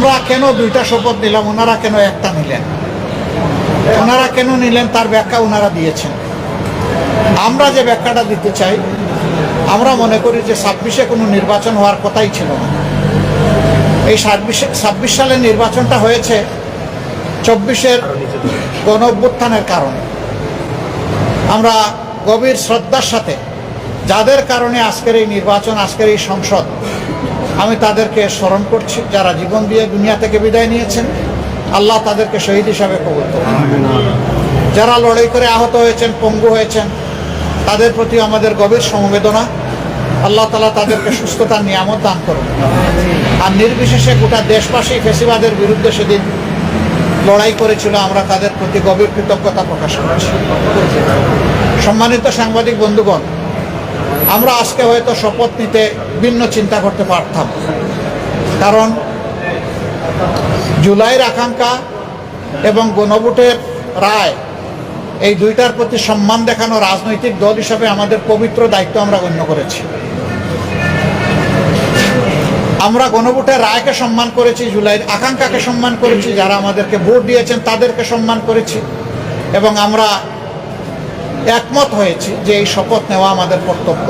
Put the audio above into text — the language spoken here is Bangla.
আমরা কেন দুইটা শপথ নিলাম, ওনারা কেন একটা নিলেন? ওনারা কেন নিলেন তার ব্যাখ্যা ওনারা দিয়েছেন। আমরা যে ব্যাখ্যাটা দিতে চাই, আমরা মনে করি যে 26-এ কোনো নির্বাচন হওয়ার কথাই ছিল না। এই 26 সালের নির্বাচনটা হয়েছে 24-এর গণ অভ্যুত্থানের কারণে। আমরা গভীর শ্রদ্ধার সাথে যাদের কারণে আজকের এই নির্বাচন, আজকের এই সংসদ, আমি তাদেরকে স্মরণ করছি, যারা জীবন দিয়ে দুনিয়া থেকে বিদায় নিয়েছেন। আল্লাহ তাদেরকে শহীদ হিসাবে কবুল করুন। যারা লড়াই করে আহত হয়েছেন, পঙ্গু হয়েছেন, তাদের প্রতি আমাদের গভীর সমবেদনা। আল্লাহ তাআলা তাদেরকে সুস্থতার নিয়ামত দান করুন। আর নির্বিশেষে গোটা দেশবাসী ফ্যাসিবাদের বিরুদ্ধে সেদিন লড়াই করেছিল, আমরা তাদের প্রতি গভীর কৃতজ্ঞতা প্রকাশ করছি। সম্মানিত সাংবাদিক বন্ধুগণ, আমরা আজকে হয়তো শপথ নিতে ভিন্ন চিন্তা করতে পারতাম, কারণ জুলাইয়ের আকাঙ্ক্ষা এবং গণভোটের রায়, এই দুইটার প্রতি সম্মান দেখানো রাজনৈতিক দল হিসাবে আমাদের পবিত্র দায়িত্ব আমরা গণ্য করেছি। আমরা গণভোটের রায়কে সম্মান করেছি, জুলাইয়ের আকাঙ্ক্ষাকে সম্মান করেছি, যারা আমাদেরকে ভোট দিয়েছেন তাদেরকে সম্মান করেছি, এবং আমরা একমত হয়েছি যে এই শপথ নেওয়া আমাদের কর্তব্য।